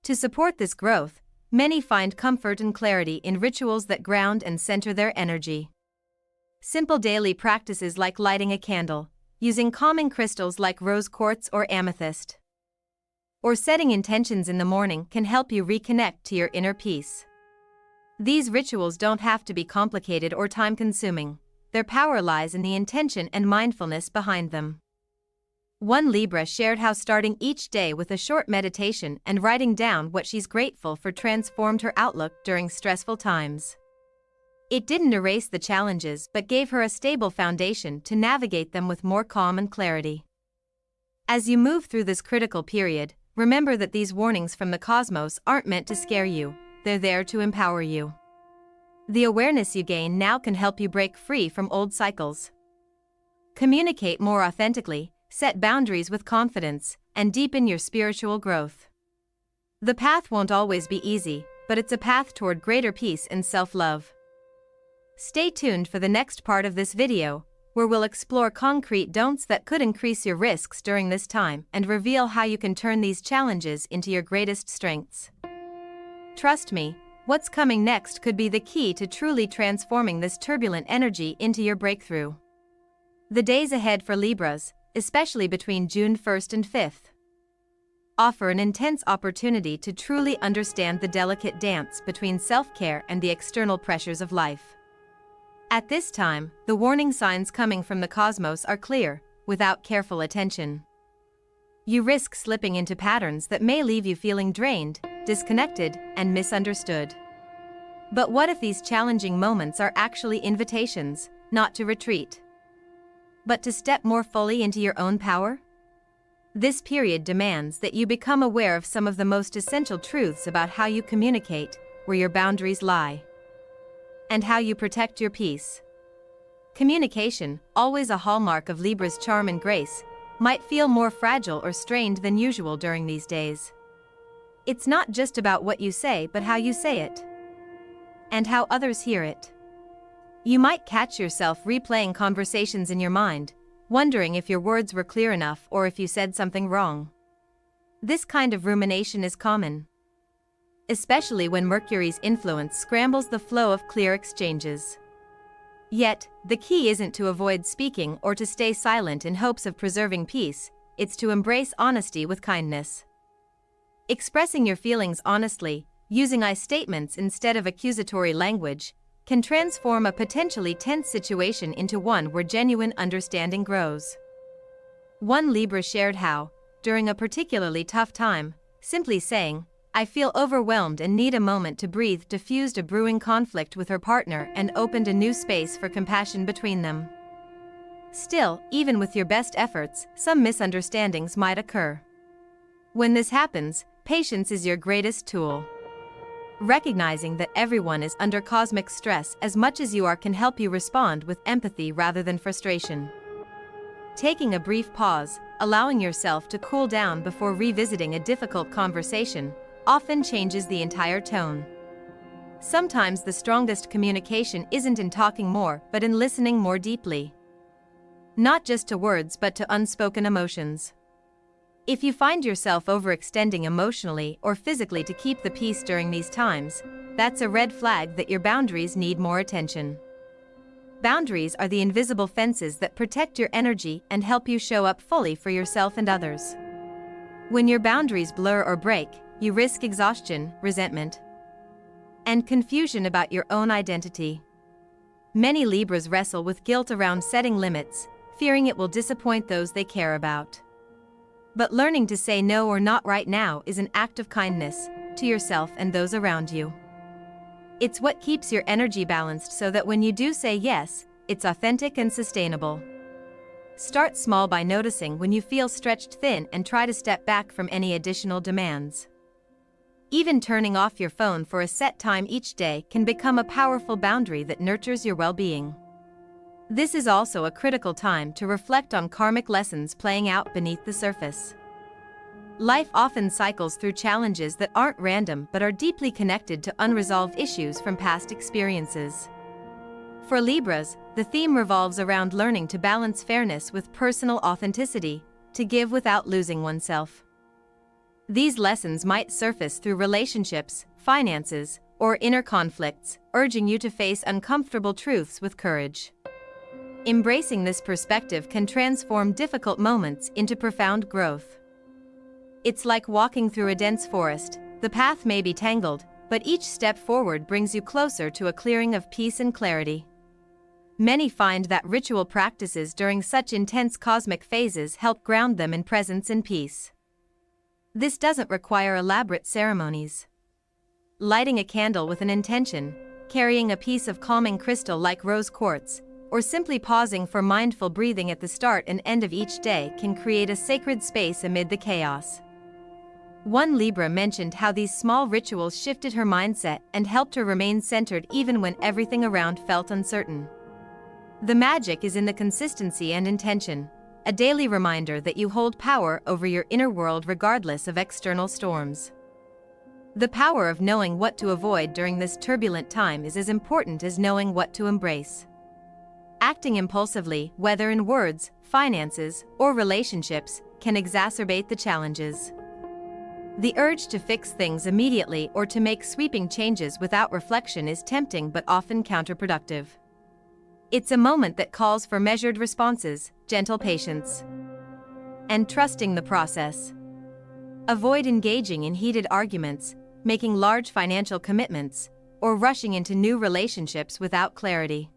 To support this growth, many find comfort and clarity in rituals that ground and center their energy. Simple daily practices like lighting a candle, using calming crystals like rose quartz or amethyst, or setting intentions in the morning can help you reconnect to your inner peace. These rituals don't have to be complicated or time-consuming. Their power lies in the intention and mindfulness behind them. One Libra shared how starting each day with a short meditation and writing down what she's grateful for transformed her outlook during stressful times. It didn't erase the challenges but gave her a stable foundation to navigate them with more calm and clarity. As you move through this critical period, remember that these warnings from the cosmos aren't meant to scare you, they're there to empower you. The awareness you gain now can help you break free from old cycles. Communicate more authentically, set boundaries with confidence, and deepen your spiritual growth. The path won't always be easy, but it's a path toward greater peace and self-love. Stay tuned for the next part of this video, where we'll explore concrete don'ts that could increase your risks during this time and reveal how you can turn these challenges into your greatest strengths. Trust me, what's coming next could be the key to truly transforming this turbulent energy into your breakthrough. The days ahead for Libras, especially between June 1st and 5th, offer an intense opportunity to truly understand the delicate dance between self-care and the external pressures of life. At this time, the warning signs coming from the cosmos are clear. Without careful attention, you risk slipping into patterns that may leave you feeling drained, disconnected, and misunderstood. But what if these challenging moments are actually invitations, not to retreat, but to step more fully into your own power? This period demands that you become aware of some of the most essential truths about how you communicate, where your boundaries lie, and how you protect your peace. Communication, always a hallmark of Libra's charm and grace, might feel more fragile or strained than usual during these days. It's not just about what you say but how you say it, and how others hear it. You might catch yourself replaying conversations in your mind, wondering if your words were clear enough or if you said something wrong. This kind of rumination is common, especially when Mercury's influence scrambles the flow of clear exchanges. Yet, the key isn't to avoid speaking or to stay silent in hopes of preserving peace, it's to embrace honesty with kindness. Expressing your feelings honestly, using I statements instead of accusatory language, can transform a potentially tense situation into one where genuine understanding grows. One Libra shared how, during a particularly tough time, simply saying, "I feel overwhelmed and need a moment to breathe," diffused a brewing conflict with her partner and opened a new space for compassion between them. Still, even with your best efforts, some misunderstandings might occur. When this happens, patience is your greatest tool. Recognizing that everyone is under cosmic stress as much as you are can help you respond with empathy rather than frustration. Taking a brief pause, allowing yourself to cool down before revisiting a difficult conversation, often changes the entire tone. Sometimes the strongest communication isn't in talking more but in listening more deeply. Not just to words but to unspoken emotions. If you find yourself overextending emotionally or physically to keep the peace during these times, that's a red flag that your boundaries need more attention. Boundaries are the invisible fences that protect your energy and help you show up fully for yourself and others. When your boundaries blur or break, you risk exhaustion, resentment, and confusion about your own identity. Many Libras wrestle with guilt around setting limits, fearing it will disappoint those they care about. But learning to say no or not right now is an act of kindness to yourself and those around you. It's what keeps your energy balanced so that when you do say yes, it's authentic and sustainable. Start small by noticing when you feel stretched thin and try to step back from any additional demands. Even turning off your phone for a set time each day can become a powerful boundary that nurtures your well-being. This is also a critical time to reflect on karmic lessons playing out beneath the surface. Life often cycles through challenges that aren't random but are deeply connected to unresolved issues from past experiences. For Libras, the theme revolves around learning to balance fairness with personal authenticity, to give without losing oneself. These lessons might surface through relationships, finances, or inner conflicts, urging you to face uncomfortable truths with courage. Embracing this perspective can transform difficult moments into profound growth. It's like walking through a dense forest. The path may be tangled, but each step forward brings you closer to a clearing of peace and clarity. Many find that ritual practices during such intense cosmic phases help ground them in presence and peace. This doesn't require elaborate ceremonies. Lighting a candle with an intention, carrying a piece of calming crystal like rose quartz, or simply pausing for mindful breathing at the start and end of each day can create a sacred space amid the chaos. One Libra mentioned how these small rituals shifted her mindset and helped her remain centered even when everything around felt uncertain. The magic is in the consistency and intention, a daily reminder that you hold power over your inner world regardless of external storms. The power of knowing what to avoid during this turbulent time is as important as knowing what to embrace. Acting impulsively, whether in words, finances, or relationships, can exacerbate the challenges. The urge to fix things immediately or to make sweeping changes without reflection is tempting but often counterproductive. It's a moment that calls for measured responses, gentle patience, and trusting the process. Avoid engaging in heated arguments, making large financial commitments, or rushing into new relationships without clarity.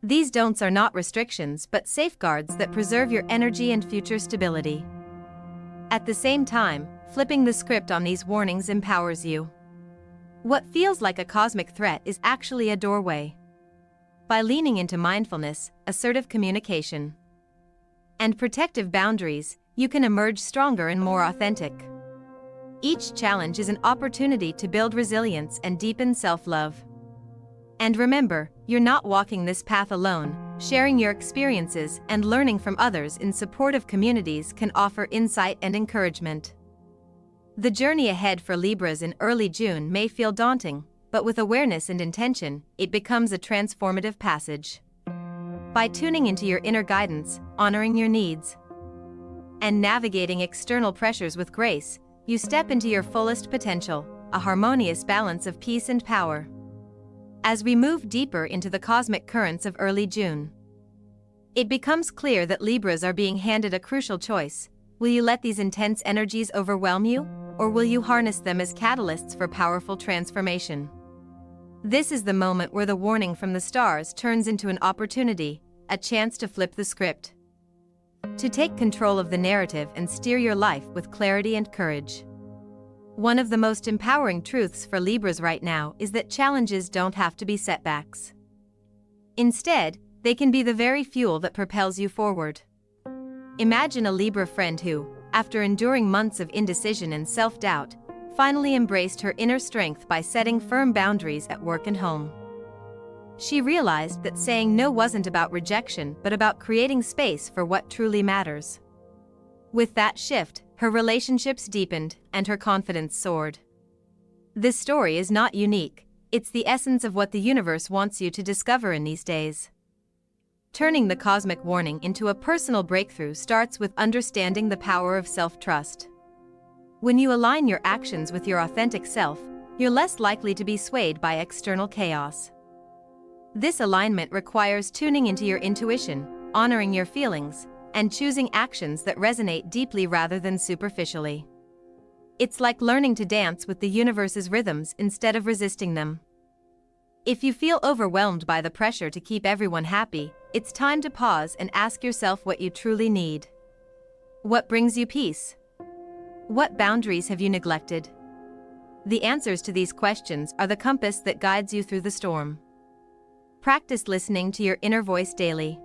These don'ts are not restrictions but safeguards that preserve your energy and future stability. At the same time, flipping the script on these warnings empowers you. What feels like a cosmic threat is actually a doorway. By leaning into mindfulness, assertive communication, and protective boundaries, you can emerge stronger and more authentic. Each challenge is an opportunity to build resilience and deepen self-love. And remember, you're not walking this path alone. Sharing your experiences and learning from others in supportive communities can offer insight and encouragement. The journey ahead for Libras in early June may feel daunting, but with awareness and intention, it becomes a transformative passage. By tuning into your inner guidance, honoring your needs, and navigating external pressures with grace, you step into your fullest potential, a harmonious balance of peace and power. As we move deeper into the cosmic currents of early June, it becomes clear that Libras are being handed a crucial choice. Will you let these intense energies overwhelm you, or will you harness them as catalysts for powerful transformation? This is the moment where the warning from the stars turns into an opportunity, a chance to flip the script, to take control of the narrative and steer your life with clarity and courage. One of the most empowering truths for Libras right now is that challenges don't have to be setbacks. Instead, they can be the very fuel that propels you forward. Imagine a Libra friend who, after enduring months of indecision and self-doubt, finally embraced her inner strength by setting firm boundaries at work and home. She realized that saying no wasn't about rejection but about creating space for what truly matters. With that shift, her relationships deepened and her confidence soared. This story is not unique, it's the essence of what the universe wants you to discover in these days. Turning the cosmic warning into a personal breakthrough starts with understanding the power of self-trust. When you align your actions with your authentic self, you're less likely to be swayed by external chaos. This alignment requires tuning into your intuition, honoring your feelings, and choosing actions that resonate deeply rather than superficially. It's like learning to dance with the universe's rhythms instead of resisting them. If you feel overwhelmed by the pressure to keep everyone happy, it's time to pause and ask yourself what you truly need. What brings you peace? What boundaries have you neglected? The answers to these questions are the compass that guides you through the storm. Practice listening to your inner voice daily.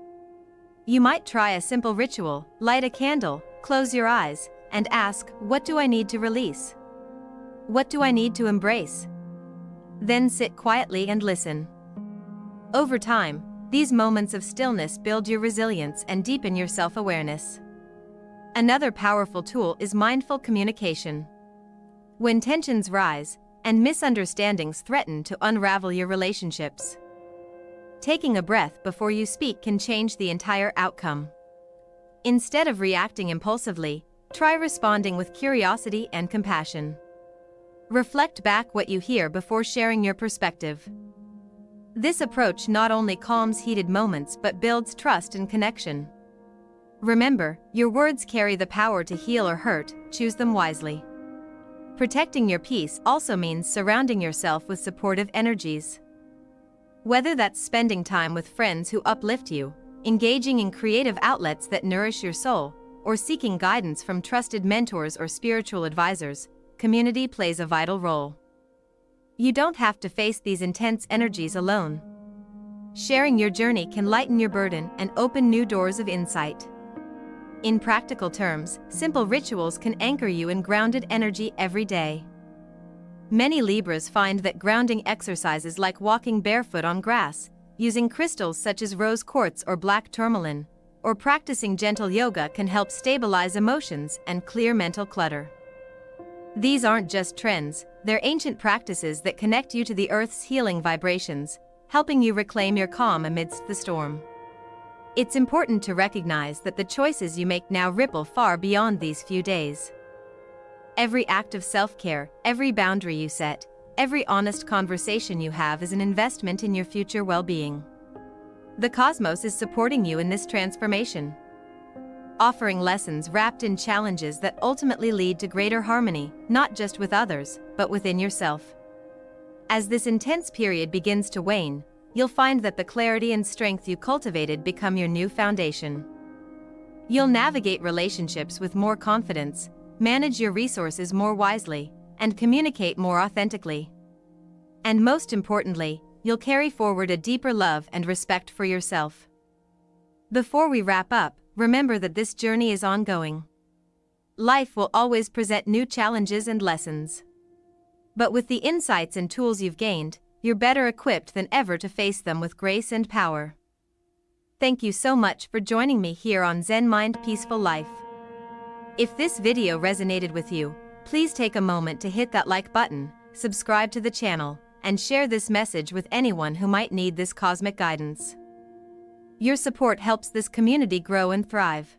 You might try a simple ritual, light a candle, close your eyes, and ask, what do I need to release? What do I need to embrace? Then sit quietly and listen. Over time, these moments of stillness build your resilience and deepen your self-awareness. Another powerful tool is mindful communication. When tensions rise and misunderstandings threaten to unravel your relationships, taking a breath before you speak can change the entire outcome. Instead of reacting impulsively, try responding with curiosity and compassion. Reflect back what you hear before sharing your perspective. This approach not only calms heated moments but builds trust and connection. Remember, your words carry the power to heal or hurt, choose them wisely. Protecting your peace also means surrounding yourself with supportive energies. Whether that's spending time with friends who uplift you, engaging in creative outlets that nourish your soul, or seeking guidance from trusted mentors or spiritual advisors, community plays a vital role. You don't have to face these intense energies alone. Sharing your journey can lighten your burden and open new doors of insight. In practical terms, simple rituals can anchor you in grounded energy every day. Many Libras find that grounding exercises like walking barefoot on grass, using crystals such as rose quartz or black tourmaline, or practicing gentle yoga can help stabilize emotions and clear mental clutter. These aren't just trends, they're ancient practices that connect you to the Earth's healing vibrations, helping you reclaim your calm amidst the storm. It's important to recognize that the choices you make now ripple far beyond these few days. Every act of self-care, every boundary you set, every honest conversation you have is an investment in your future well-being. The cosmos is supporting you in this transformation, offering lessons wrapped in challenges that ultimately lead to greater harmony, not just with others, but within yourself. As this intense period begins to wane, you'll find that the clarity and strength you cultivated become your new foundation. You'll navigate relationships with more confidence, manage your resources more wisely, and communicate more authentically. And most importantly, you'll carry forward a deeper love and respect for yourself. Before we wrap up, remember that this journey is ongoing. Life will always present new challenges and lessons. But with the insights and tools you've gained, you're better equipped than ever to face them with grace and power. Thank you so much for joining me here on Zen Mind Peaceful Life. If this video resonated with you, please take a moment to hit that like button, subscribe to the channel, and share this message with anyone who might need this cosmic guidance. Your support helps this community grow and thrive.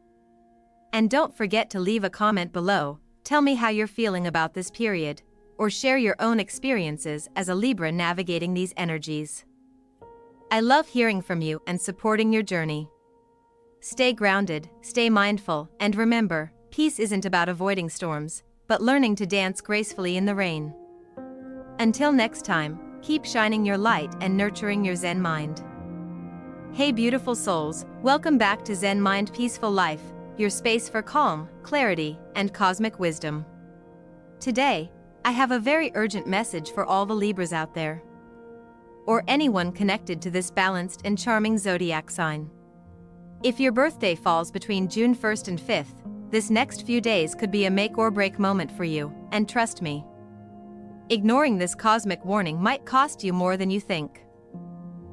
And don't forget to leave a comment below, tell me how you're feeling about this period, or share your own experiences as a Libra navigating these energies. I love hearing from you and supporting your journey. Stay grounded, stay mindful, and remember, peace isn't about avoiding storms, but learning to dance gracefully in the rain. Until next time, keep shining your light and nurturing your Zen mind. Hey beautiful souls, welcome back to Zen Mind Peaceful Life, your space for calm, clarity, and cosmic wisdom. Today, I have a very urgent message for all the Libras out there, or anyone connected to this balanced and charming zodiac sign. If your birthday falls between June 1st and 5th, this next few days could be a make or break moment for you, and trust me, ignoring this cosmic warning might cost you more than you think.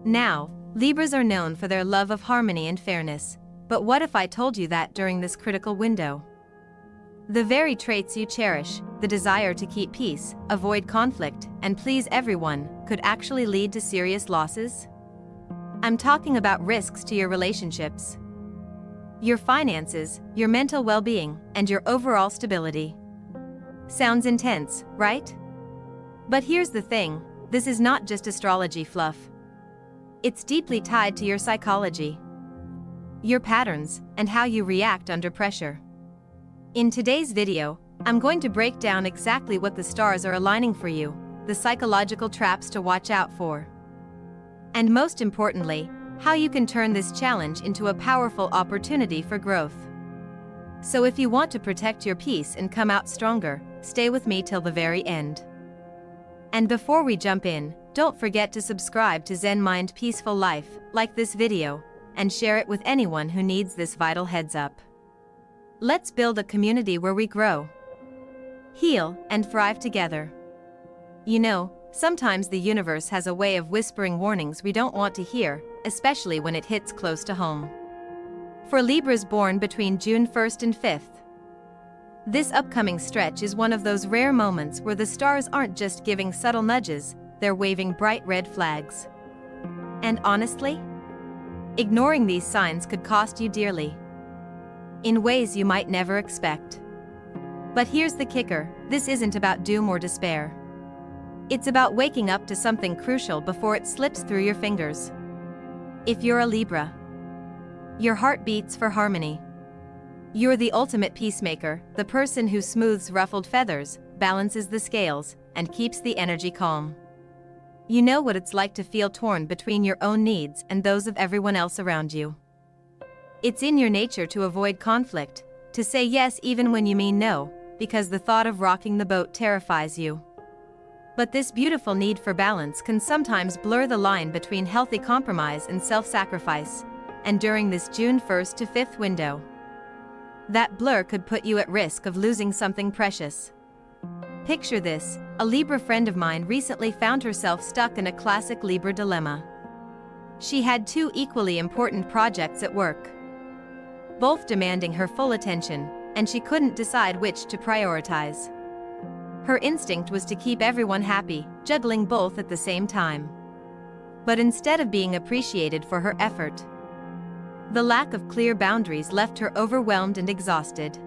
Now, Libras are known for their love of harmony and fairness, but what if I told you that during this critical window, the very traits you cherish, the desire to keep peace, avoid conflict, and please everyone, could actually lead to serious losses? I'm talking about risks to your relationships, your finances, your mental well-being, and your overall stability. Sounds intense, right? But here's the thing, this is not just astrology fluff. It's deeply tied to your psychology, your patterns, and how you react under pressure. In today's video, I'm going to break down exactly what the stars are aligning for you, the psychological traps to watch out for, and most importantly, how you can turn this challenge into a powerful opportunity for growth. So if you want to protect your peace and come out stronger, stay with me till the very end. And before we jump in, don't forget to subscribe to Zen Mind Peaceful Life, like this video, and share it with anyone who needs this vital heads up. Let's build a community where we grow, heal, and thrive together. You know, sometimes the universe has a way of whispering warnings we don't want to hear, especially when it hits close to home. For Libras born between June 1st and 5th, this upcoming stretch is one of those rare moments where the stars aren't just giving subtle nudges, they're waving bright red flags. And honestly, ignoring these signs could cost you dearly, in ways you might never expect. But here's the kicker, this isn't about doom or despair. It's about waking up to something crucial before it slips through your fingers. If you're a Libra, your heart beats for harmony. You're the ultimate peacemaker, the person who smooths ruffled feathers, balances the scales, and keeps the energy calm. You know what it's like to feel torn between your own needs and those of everyone else around you. It's in your nature to avoid conflict, to say yes even when you mean no, because the thought of rocking the boat terrifies you. But this beautiful need for balance can sometimes blur the line between healthy compromise and self-sacrifice, and during this June 1st to 5th window, that blur could put you at risk of losing something precious. Picture this, a Libra friend of mine recently found herself stuck in a classic Libra dilemma. She had two equally important projects at work, both demanding her full attention, and she couldn't decide which to prioritize. Her instinct was to keep everyone happy, juggling both at the same time. But instead of being appreciated for her effort, the lack of clear boundaries left her overwhelmed and exhausted.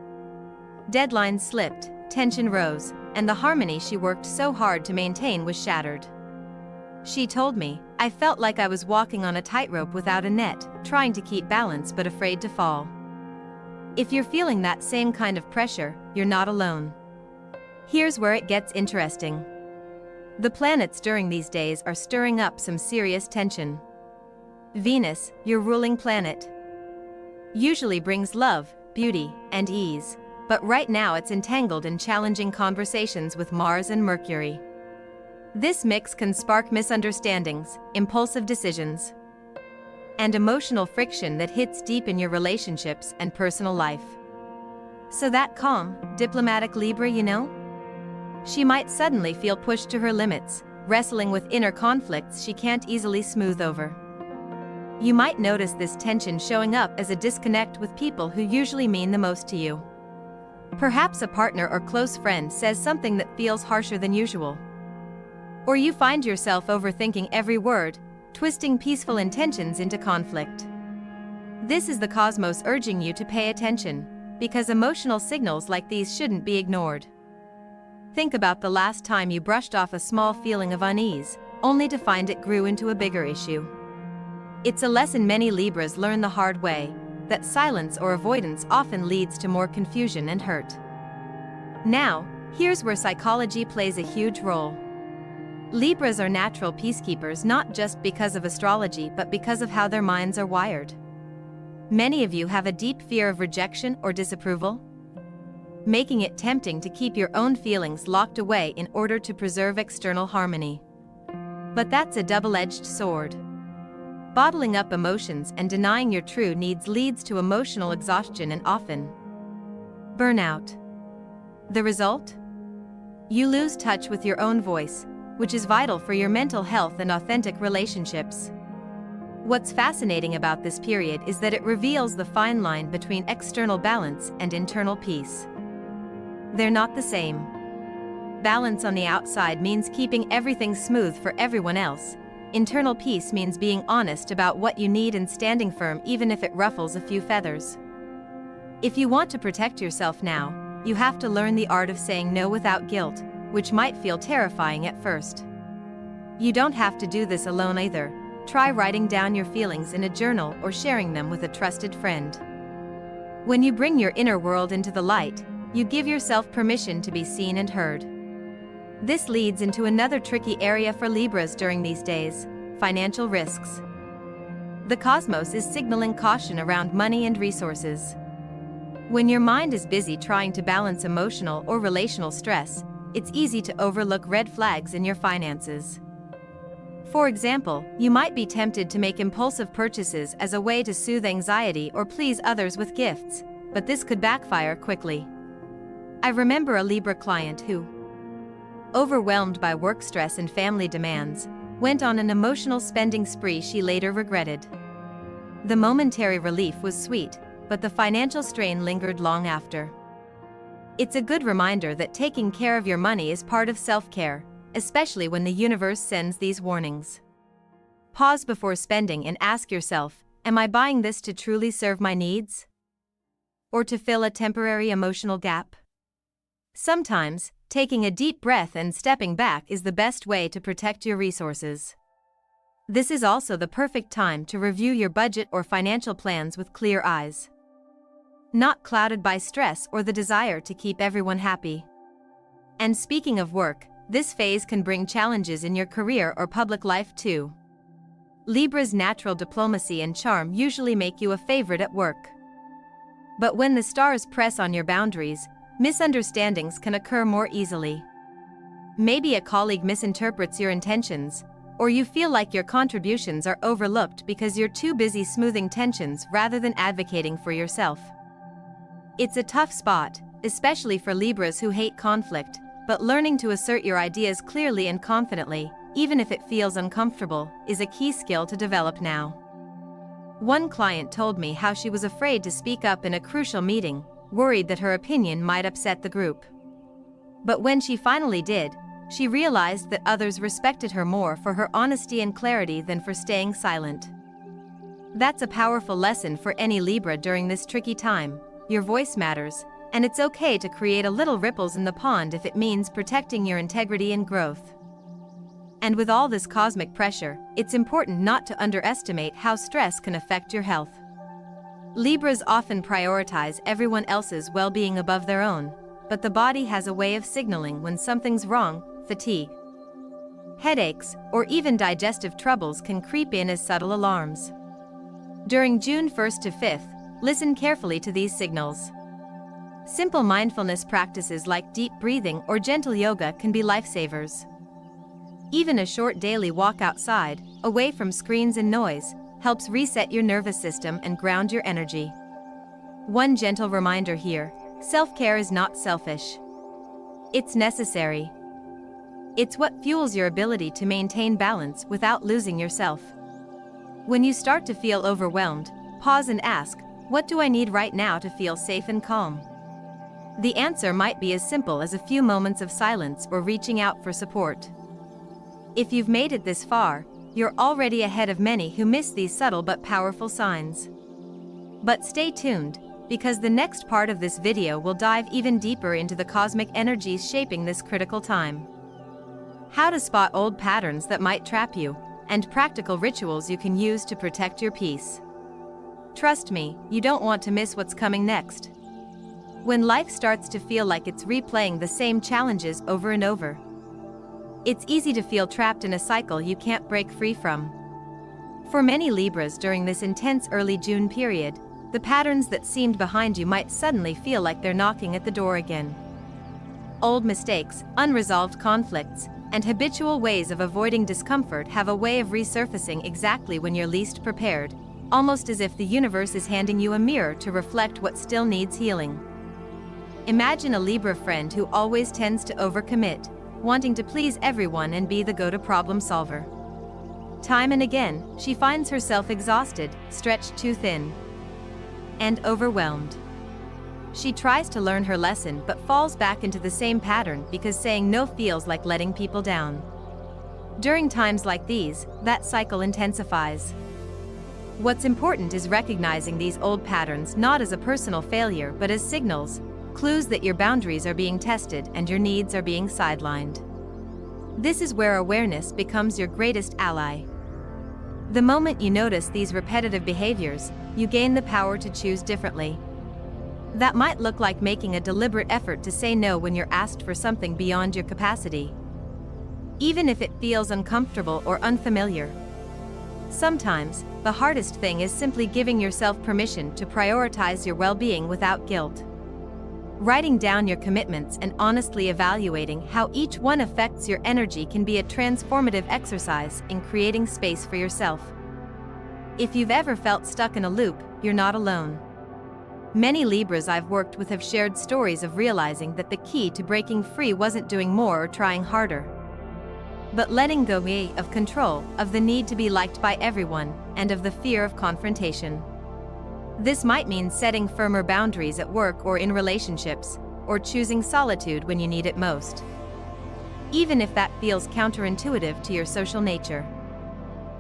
Deadlines slipped, tension rose, and the harmony she worked so hard to maintain was shattered. She told me, "I felt like I was walking on a tightrope without a net, trying to keep balance but afraid to fall." If you're feeling that same kind of pressure, you're not alone. Here's where it gets interesting. The planets during these days are stirring up some serious tension. Venus, your ruling planet, usually brings love, beauty, and ease, but right now it's entangled in challenging conversations with Mars and Mercury. This mix can spark misunderstandings, impulsive decisions, and emotional friction that hits deep in your relationships and personal life. So that calm, diplomatic Libra, she might suddenly feel pushed to her limits, wrestling with inner conflicts she can't easily smooth over. You might notice this tension showing up as a disconnect with people who usually mean the most to you. Perhaps a partner or close friend says something that feels harsher than usual. Or you find yourself overthinking every word, twisting peaceful intentions into conflict. This is the cosmos urging you to pay attention, because emotional signals like these shouldn't be ignored. Think about the last time you brushed off a small feeling of unease, only to find it grew into a bigger issue. It's a lesson many Libras learn the hard way, that silence or avoidance often leads to more confusion and hurt. Now, here's where psychology plays a huge role. Libras are natural peacekeepers not just because of astrology but because of how their minds are wired. Many of you have a deep fear of rejection or disapproval, making it tempting to keep your own feelings locked away in order to preserve external harmony. But that's a double-edged sword. Bottling up emotions and denying your true needs leads to emotional exhaustion and often burnout. The result? You lose touch with your own voice, which is vital for your mental health and authentic relationships. What's fascinating about this period is that it reveals the fine line between external balance and internal peace. They're not the same. Balance on the outside means keeping everything smooth for everyone else. Internal peace means being honest about what you need and standing firm even if it ruffles a few feathers. If you want to protect yourself now, you have to learn the art of saying no without guilt, which might feel terrifying at first. You don't have to do this alone either. Try writing down your feelings in a journal or sharing them with a trusted friend. When you bring your inner world into the light, you give yourself permission to be seen and heard. This leads into another tricky area for Libras during these days: financial risks. The cosmos is signaling caution around money and resources. When your mind is busy trying to balance emotional or relational stress, it's easy to overlook red flags in your finances. For example, you might be tempted to make impulsive purchases as a way to soothe anxiety or please others with gifts, but this could backfire quickly. I remember a Libra client who, overwhelmed by work stress and family demands, went on an emotional spending spree she later regretted. The momentary relief was sweet, but the financial strain lingered long after. It's a good reminder that taking care of your money is part of self-care, especially when the universe sends these warnings. Pause before spending and ask yourself, am I buying this to truly serve my needs? Or to fill a temporary emotional gap? Sometimes, taking a deep breath and stepping back is the best way to protect your resources. This is also the perfect time to review your budget or financial plans with clear eyes, not clouded by stress or the desire to keep everyone happy. And speaking of work, this phase can bring challenges in your career or public life too. Libra's natural diplomacy and charm usually make you a favorite at work. But when the stars press on your boundaries, misunderstandings can occur more easily. Maybe a colleague misinterprets your intentions, or you feel like your contributions are overlooked because you're too busy smoothing tensions rather than advocating for yourself. It's a tough spot, especially for Libras who hate conflict, but learning to assert your ideas clearly and confidently, even if it feels uncomfortable, is a key skill to develop now. One client told me how she was afraid to speak up in a crucial meeting, worried that her opinion might upset the group. But when she finally did, she realized that others respected her more for her honesty and clarity than for staying silent. That's a powerful lesson for any Libra during this tricky time. Your voice matters, and it's okay to create a little ripples in the pond if it means protecting your integrity and growth. And with all this cosmic pressure, it's important not to underestimate how stress can affect your health. Libras often prioritize everyone else's well-being above their own, but the body has a way of signaling when something's wrong. Fatigue, headaches, or even digestive troubles can creep in as subtle alarms. During June 1st to 5th, listen carefully to these signals. Simple mindfulness practices like deep breathing or gentle yoga can be lifesavers. Even a short daily walk outside, away from screens and noise, helps reset your nervous system and ground your energy. One gentle reminder here: self-care is not selfish. It's necessary. It's what fuels your ability to maintain balance without losing yourself. When you start to feel overwhelmed, pause and ask, what do I need right now to feel safe and calm? The answer might be as simple as a few moments of silence or reaching out for support. If you've made it this far, you're already ahead of many who miss these subtle but powerful signs. But stay tuned, because the next part of this video will dive even deeper into the cosmic energies shaping this critical time. How to spot old patterns that might trap you, and practical rituals you can use to protect your peace. Trust me, you don't want to miss what's coming next. When life starts to feel like it's replaying the same challenges over and over, it's easy to feel trapped in a cycle you can't break free from. For many Libras during this intense early June period, the patterns that seemed behind you might suddenly feel like they're knocking at the door again. Old mistakes, unresolved conflicts, and habitual ways of avoiding discomfort have a way of resurfacing exactly when you're least prepared, almost as if the universe is handing you a mirror to reflect what still needs healing. Imagine a Libra friend who always tends to overcommit, wanting to please everyone and be the go-to problem solver. Time and again, she finds herself exhausted, stretched too thin, and overwhelmed. She tries to learn her lesson but falls back into the same pattern because saying no feels like letting people down. During times like these, that cycle intensifies. What's important is recognizing these old patterns not as a personal failure but as signals, clues that your boundaries are being tested and your needs are being sidelined. This is where awareness becomes your greatest ally. The moment you notice these repetitive behaviors, you gain the power to choose differently. That might look like making a deliberate effort to say no when you're asked for something beyond your capacity, even if it feels uncomfortable or unfamiliar. Sometimes, the hardest thing is simply giving yourself permission to prioritize your well-being without guilt. Writing down your commitments and honestly evaluating how each one affects your energy can be a transformative exercise in creating space for yourself. If you've ever felt stuck in a loop, you're not alone. Many Libras I've worked with have shared stories of realizing that the key to breaking free wasn't doing more or trying harder, but letting go of control, of the need to be liked by everyone, and of the fear of confrontation. This might mean setting firmer boundaries at work or in relationships, or choosing solitude when you need it most, even if that feels counterintuitive to your social nature.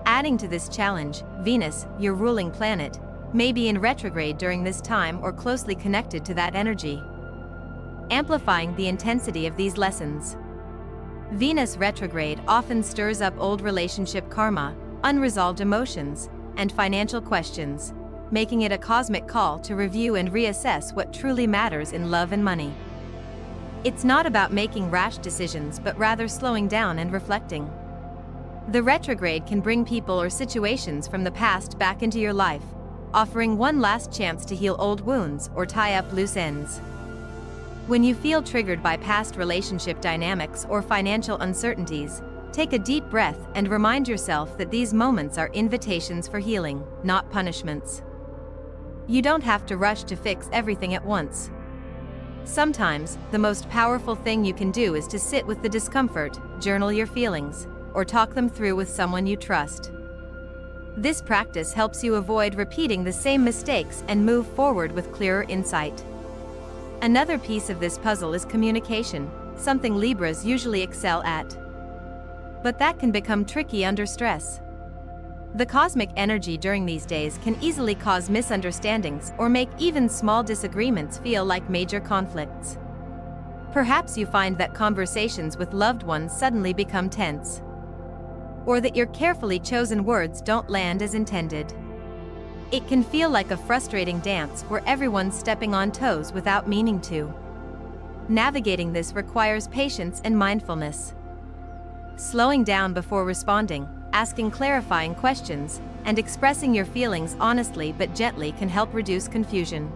Adding to this challenge, Venus, your ruling planet, may be in retrograde during this time or closely connected to that energy. amplifying the intensity of these lessons. Venus retrograde often stirs up old relationship karma, unresolved emotions, and financial questions, making it a cosmic call to review and reassess what truly matters in love and money. It's not about making rash decisions but rather slowing down and reflecting. The retrograde can bring people or situations from the past back into your life, offering one last chance to heal old wounds or tie up loose ends. When you feel triggered by past relationship dynamics or financial uncertainties, take a deep breath and remind yourself that these moments are invitations for healing, not punishments. You don't have to rush to fix everything at once. Sometimes, the most powerful thing you can do is to sit with the discomfort, journal your feelings, or talk them through with someone you trust. This practice helps you avoid repeating the same mistakes and move forward with clearer insight. Another piece of this puzzle is communication, something Libras usually excel at. But that can become tricky under stress. The cosmic energy during these days can easily cause misunderstandings or make even small disagreements feel like major conflicts. Perhaps you find that conversations with loved ones suddenly become tense, or that your carefully chosen words don't land as intended. It can feel like a frustrating dance where everyone's stepping on toes without meaning to. Navigating this requires patience and mindfulness. Slowing down before responding, asking clarifying questions, and expressing your feelings honestly but gently can help reduce confusion.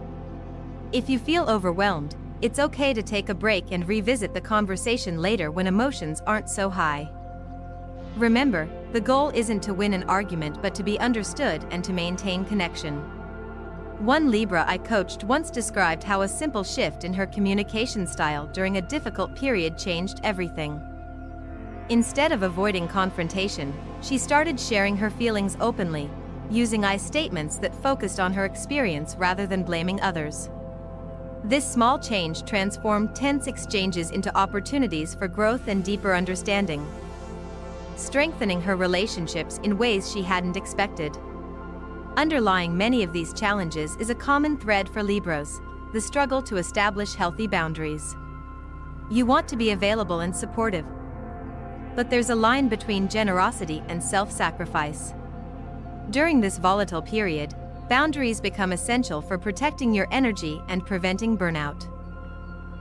If you feel overwhelmed, it's okay to take a break and revisit the conversation later when emotions aren't so high. Remember, the goal isn't to win an argument but to be understood and to maintain connection. One Libra I coached once described how a simple shift in her communication style during a difficult period changed everything. Instead of avoiding confrontation, she started sharing her feelings openly, using I statements that focused on her experience rather than blaming others. This small change transformed tense exchanges into opportunities for growth and deeper understanding, strengthening her relationships in ways she hadn't expected. Underlying many of these challenges is a common thread for Libras: the struggle to establish healthy boundaries. You want to be available and supportive, but there's a line between generosity and self-sacrifice. During this volatile period, boundaries become essential for protecting your energy and preventing burnout.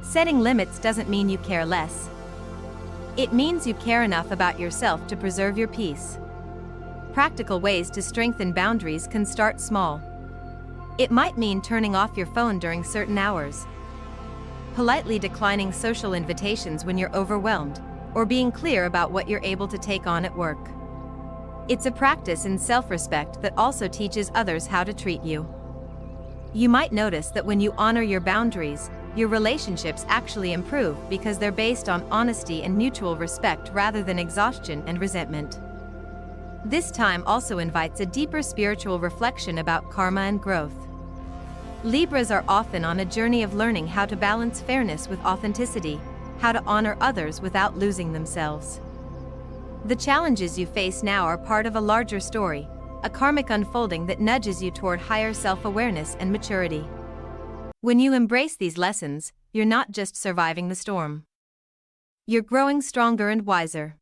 Setting limits doesn't mean you care less. It means you care enough about yourself to preserve your peace. Practical ways to strengthen boundaries can start small. It might mean turning off your phone during certain hours, politely declining social invitations when you're overwhelmed, or being clear about what you're able to take on at work. It's a practice in self-respect that also teaches others how to treat you. You might notice that when you honor your boundaries, your relationships actually improve because they're based on honesty and mutual respect rather than exhaustion and resentment. This time also invites a deeper spiritual reflection about karma and growth. Libras are often on a journey of learning how to balance fairness with authenticity, how to honor others without losing themselves. The challenges you face now are part of a larger story, a karmic unfolding that nudges you toward higher self-awareness and maturity. When you embrace these lessons, you're not just surviving the storm. You're growing stronger and wiser.